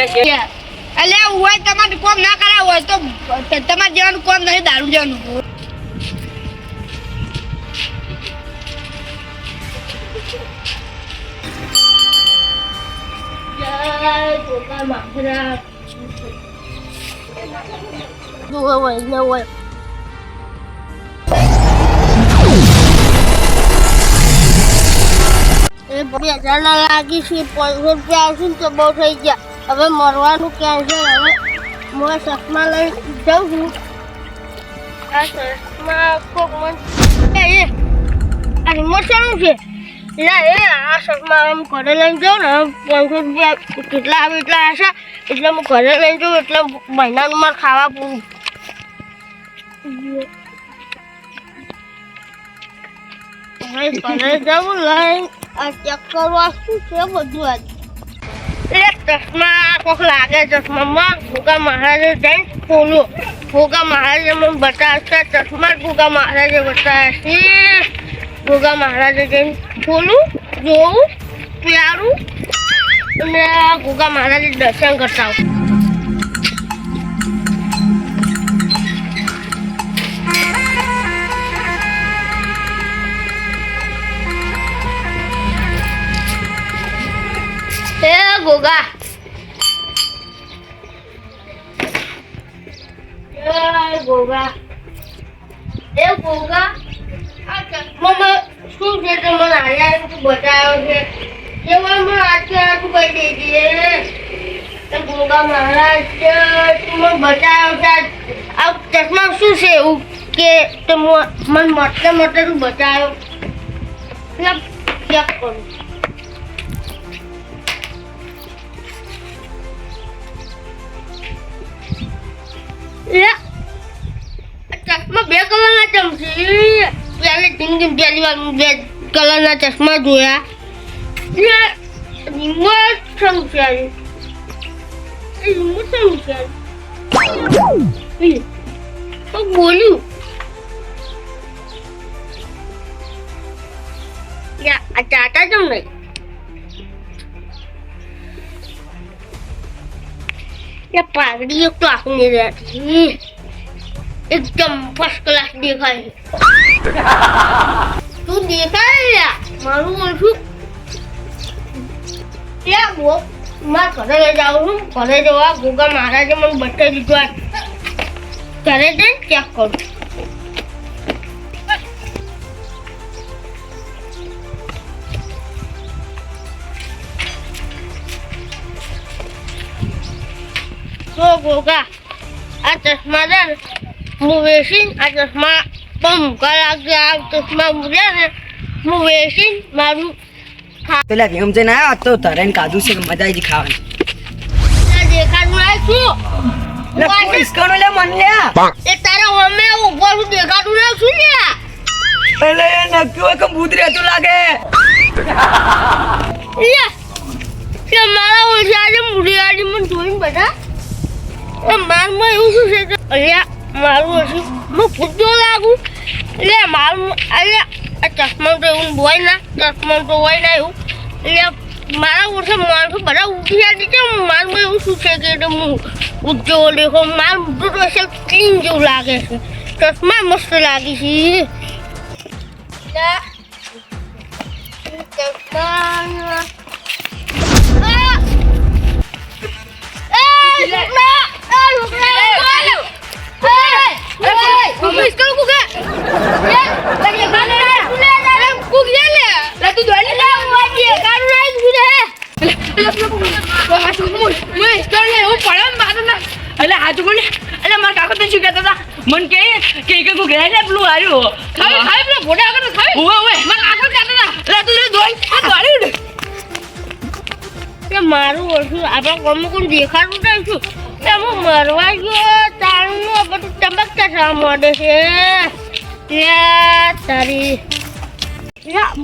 છે અલે હોય તમારે કોમ ના કરાવ હોય તો તમારે જેવાનું કોમ નહીં દારૂ જવાનું જય ગોગા મહારાજ હોય એ 2000 ના લાગી છે 500 રૂપિયા આવશે ને તો બહુ થઈ ગયા હવે મરવાનું કેન્સલ હવે હું ચશ્મા લઈ જાઉં છું આ ચશ્મા કોક મન એ આ રિમોટ શાનું છે ના એ આ ચશ્મા હું ઘરે લઈને જાઉં ને 500 રૂપિયા કેટલા આવે એટલા હશે એટલે હું ઘરે લઈને જાઉં એટલે મહિનાનું મારે ખાવા પૂરું ઘરે જાઉં લઈને આ ચેક કરવા શું છે બધું આજ એટલે ચશ્મા કોક લાગે ચશ્મામાં ગોગા મહારાજે જઈને ખોલું ગોગા મહારાજે મને બતાવશે ચશ્મા ગોગા મહારાજે બતાવશે ગોગા મહારાજે જઈને ખોલું જોવું પ્યારું અને ગોગા મહારાજે દર્શન કરતા આવું એ ગોગા એ ગોગા આ ચશ્મા શું છે તો મને આયા બતાવ્યો છે એવામાં આટલું કહી દેજે એ ગોગા મહારાજ તું મને બતાવ્યો છે આ ચશ્મા શું છે એવું કે તો મને મતલબ તું બતાવ્યો ચેક કરું ચશ્મા 2 કલરના ચમચી પહેલી જિંદગી પહેલી વાર બે કલરના ચશ્મા જોયા રિમોટ સમજાયું તો બોલ્યું આ ચાટા કેમ નહીં પાઘડી એક તો આખું નહીં રહેતી एकदम फर्स्ट क्लास देखाय તું દેખાય મારું ઓછું ત્યાં બો માર ઘરે લઈ જાઉં છું ઘરે જવા ગોગા મહારાજે મને બતાવી દીધું ઘરે જઈને ચેક કરું તો ગોગા આ ચશ્મા છે ને હું વેચીને આ ચશ્મા બમ લાગે આ ચશ્મા મૂકે ને હું વેચીને મારું પેલા ભેમ જઈને આવ્યા તો તરે કાધું છે મજા આવી ખાવાની દેખાડું છું એ તારા અમે ઉભો છું દેખાડું ના છું ને એટલે એ નક્કી હોય કે ભૂત રહેતું લાગે મારા ઓછા આજે મુડિયાળી મને જોઈને બધા મારમાં એવું શું છે કે અહીંયા મારું હશું હું ભૂતો લાગુ એટલે મારું આ ચશ્મા તો એવું હોય ના ચશ્મા તો હોય ના એવું એટલે મારા ઓછા માણસો બધા ઉઠી જાય છે મારમાં એવું શું છે કે હું ઉઠજો દેખો મારું ઊંધું તો હશે ક્લીન જેવું લાગે છે ચશ્મા મસ્ત લાગે છે मन के को घेरे पेલું આવ્યું ખાઈ પેલો ભોડા આગળ ખાઈ ઓવે મને આગળ કાઢતા લે તું દોઈ દોડી કે મારું ઓછું આપણા કોમ કોણ દેખાડું નહીં છું કે હું મરવા ગયો તારનું બધું ચમકતા થવા માંડે છે તારી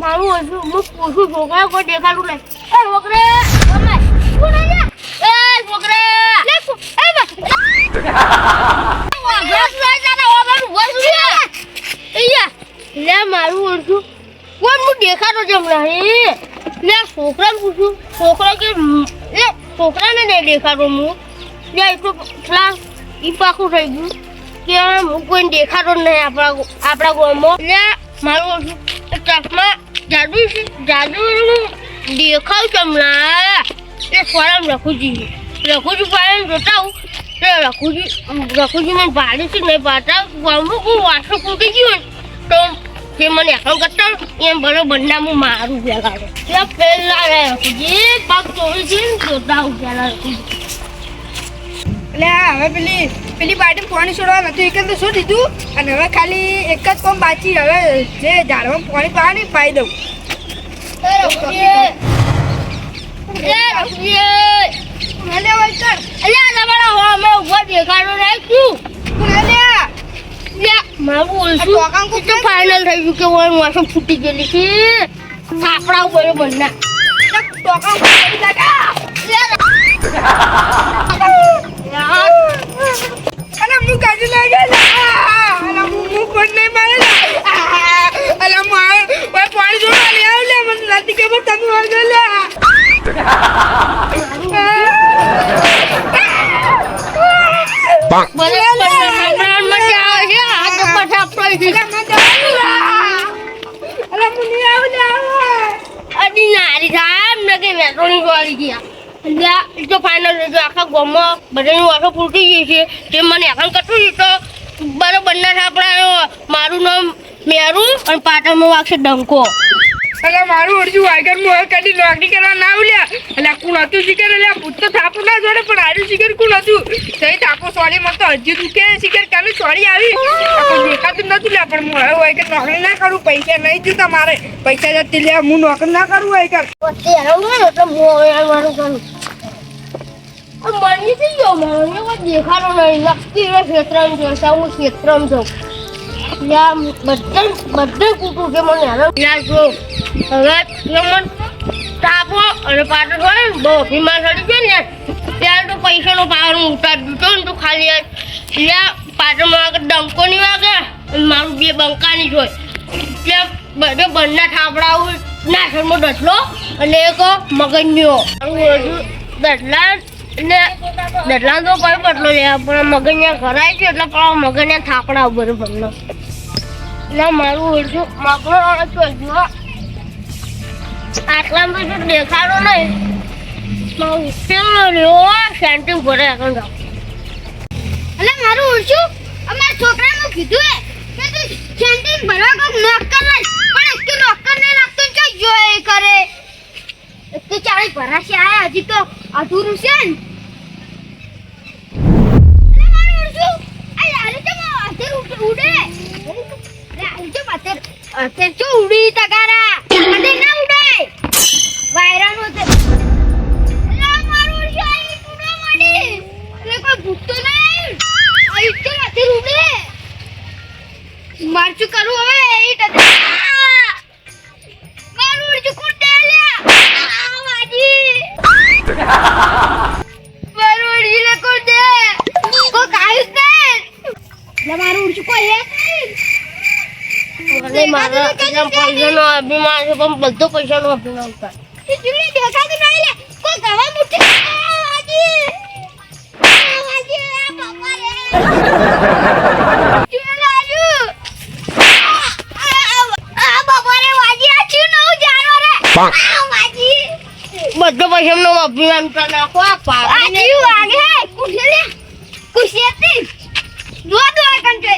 મારું ઓછું હું પૂછું છોકરા કોઈ દેખાડું નહીં એ છોકરે મારું ઓળખું કોણ હું દેખાતો જમ રહી લે છોકરાને પૂછું છોકરા કે લે છોકરાને નહીં દેખાતો હું લે એટલું પેલા ઈ પાકું થઈ ગયું કે હું કોઈને દેખાતો જ નહીં આપણા ગામમાં લે મારું ચશ્મા જાદુ દેખાવ ચમલા એ ફોરમ રખુજી પાડે જોતા હું રખુજી મને ભાડે છે નહીં પાડતા ગામમાં કોઈ વાસો ફૂટી ગયું તો તે મને এখন કરતા એમ બરોબર ના હું મારું પેલા પેલા રખુજી પગ ચોરી છે જોતા હું પેલા રખુજી એટલે હવે પેલી પાર્ટી પાણી છોડવા નતું એક તો શું દીધું અને હવે ખાલી એક જ કોમ બાકી હવે જે ઝાડમાં પાણી પાણી પાઈ દઉં ફાઇનલ થઈ ગયું કે વાસણ ફૂટી ગયેલી છે સાપડા બરોબર ના અલા હું કાઢી લાગેલા અલા હું પણ નહીં મારેલા અલા માર પાણી જોડા લે આવ લે મને નથી ખબર તમે વાગેલા ફાઇનલ આખા ગામમાં બધાની વાસો ફૂટી ગઈ છે તે મને এখন કટું તો બરોબર ના આપણા મારું નામ મેરું અને પાટણમાં વાગશે ડંકો અલા મારું અરજુ વાગર મોહ કદી નોકરી કરવા ના આવલ્યા અલા કોણ હતું શિખર અલા પૂછ તો થાપું ના જોડે પણ આર્યું શિખર કોણ હતું સહી થાપો સોરી મને તો હજી દુખે શિખર કાલે સોરી આવી કોઈ દેખાતું નથી લ્યા પણ હું હવે વાગર નોકરી ના કરું પૈસા નહીં જોતા મારે પૈસા જતી લે હું નોકરી ના કરું વાગર મારું કરું મળી થઈ ગયો મને કોઈ દેખાડો નહીં લખતી ક્ષેત્રમાં જોતા હું ક્ષેત્રમાં જાઉં બધા કૂટું કે મને હેરાન જો હવે મને તાપો અને પાટણ હોય ને બહુ બીમાર થઈ ગયો ને ત્યારે તો પૈસાનો પાવર હું ઉતારી દીધો ને તો ખાલી ત્યાં પાટણમાં આગળ ડંકો નહીં વાગે મારું બે બંકાની જ હોય ત્યાં બધે બંને થાપડા હોય નાસરમાં દસલો અને એક મગજનો દસલા ને દસલા તો કઈ બદલો લે પણ મગજના ઘરાય છે એટલે પણ મગજના થાપડા ઉપર બદલો એટલે મારું ઓળખું મગનો આટલામાં તો દેખાડો નહીં ઉકેલો રહ્યો શાંતિ ભરે આગળ જાઓ એટલે મારું ઓળખું અમારા છોકરાનું કીધું કે તું શાંતિ ભરવા કોક નોકર લાય પણ એક નોકર નહીં લાગતો ને કઈ જોય કરે એક તો ચાલે ભરાશે આયા હજી તો અધૂરું છે ને એટલે મારું ઓળખું આ યાર તો અધર ઉડે અત્યારે તો ઉડી તગારા અને ના ઉડે વાયરાનો છે મારું શાહી ઉડો મડી એટલે કોઈ ભૂખતો નહીં આઈ તો અત્યારે ઉડે મારચું કરું હવે એ મારું ઉડજુ કુટે લ્યા વાજી મારું ઉડજી લે કુટે કો કાઈસ ને લે મારું ઉડજુ કોઈ હે મારા પૈસાનો અભિમાન છે પણ બધો પૈસાનો અભિમાન છે જુલી દેખાતું નહીં લે કોઈ ગવા મુઠી વાજી વાજી બાપા રે જુલાજુ આ બાપા રે વાજી આ છું નવ જાનો રે વાજી બધો પૈસાનો અભિમાન તો નાખો આ પાગલ વાગે કુશલે કુશેતી દો કંટે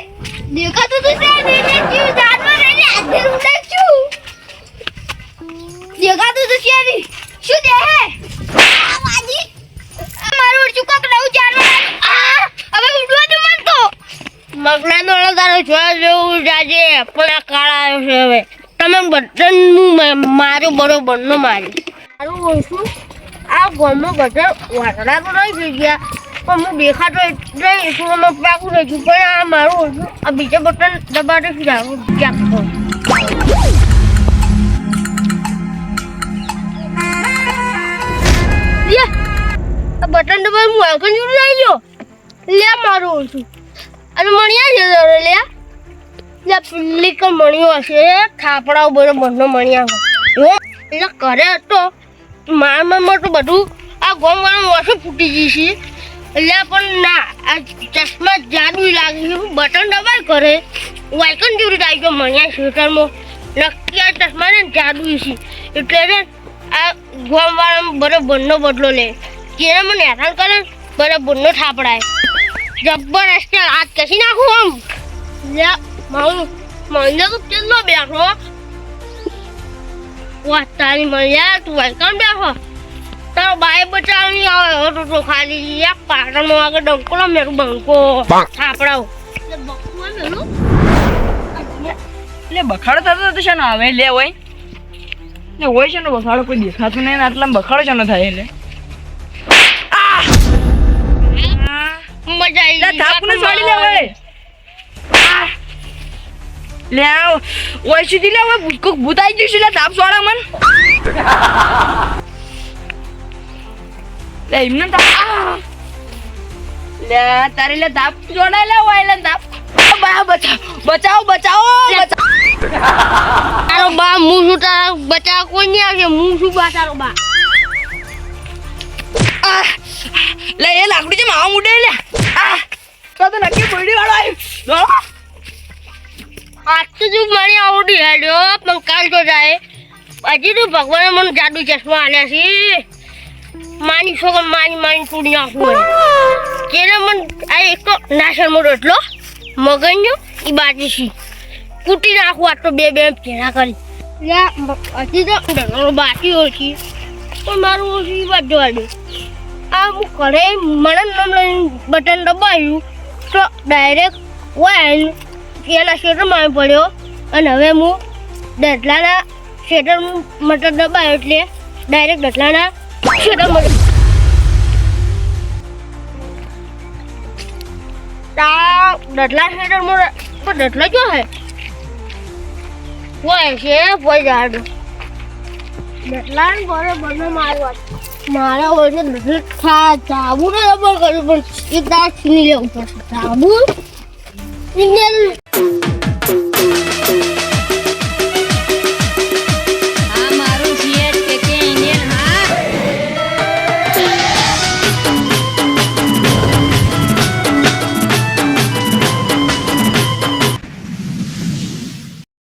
દેખાતું તો છે ને જીવ જાનવર રે આધેર ઉડે છું દેખાતું તો છે ને શું દે હે વાજી મારું ચુકક નવ જાનવર હવે ઉડવા દે મન તો મગનાનો તારો જોવા જેવું જાજે પણ આ કાળા આવ્યો છે હવે તમે બધાનું મારું બરોબર નો મારી મારું ઓછું આ ગામમાં બધા વાટડા તો નહીં થઈ ગયા પણ હું દેખાતો એટલે એટલું પાકું થઈ ગયું પણ આ મારું ઓછું આ બીજા બટન દબાડે જાઉં ક્યાંક બટન દબાવ હું આગળ જોડે લઈ લો લે મારું ઓછું અને મણિયા છે લે લે પેલી કે મણિયો હશે થાપડા બરોબર નો મણિયા હોય એટલે કરે તો મારમાં તો બધું આ આ ગોમવાળા ઓછું ફૂટી જશે એટલે પણ ના આ ચશ્મા જાદુ લાગે છે બટન દબાઈ કરે વાયકન જેવી રીતે આવી ગયો મણિયા સ્વેટરમાં નક્કી આ ચશ્મા ને જાદુ છે એટલે છે આ ગોમવાળા બરોબરનો બદલો લે જેને મને હેરાન કરે બરોબરનો થાપડાય જબરજસ્ત હાથ કસી નાખું આમ લે મારું મને તો કેટલો બેઠો વાહ તારી મળ્યા તું વાયકન બેઠો તારો બાય બચાવની આવે તો ખાલી એક પાટણમાં આગળ ડંકોલો મેરું બંકો થાપડાવ એટલે બખાડો થતો તો છે ને હવે લે હોય ને હોય છે ને બખાડો કોઈ દેખાતું નહીં ને આટલા બખાડો છે ને થાય એટલે મજા આવી લે થાપને છોડી લે હવે લે ઓય સુધી લે હવે કોક ભૂત આવી જશે લે થાપ છોડા મન લે એમને થાપ લે તારી લે થાપ છોડાય લે ઓય લે થાપ બા બચાવો તારો બા હું શું તારા બચાવ કોઈ નહીં આવશે હું શું બા તારો બા લે એ લાકડી જે માવા મુડે લે તો નક્કી બોડી વાળો આવ્યો આજ તો તું મારી આવડી હેડ્યો પણ કાલ તો જાય હજી તું ભગવાને મને જાદુ ચશ્મા આલ્યા છે માની છોકર માની તૂડી નાખવું જેને મને આ એક તો નાશનમાં રોટલો મગનજો એ બાજી છે કૂટી નાખું આ તો બે ભેરા કરી હજી તો ડરનો બાકી ઓછી પણ મારું ઓછી વાત જોવા દે આ હું ઘરે મને નામ લઈને બટન દબાવ્યું તો ડાયરેક્ટ વાયન એના શેટરમાં પડ્યો અને હવે હું દટલાના શેટર મટર દબાયો એટલે ડાયરેક્ટ દટલાના શેટરમાં દટલા શેટરમાં પણ દટલા જો હે હોય છે કોઈ જાડો દટલા બરોબર મારવા મારા હોય સાબુ ને રબર કર્યું પણ એક દાંત છીની લેવું પડશે સાબુ ઇન્ડિયન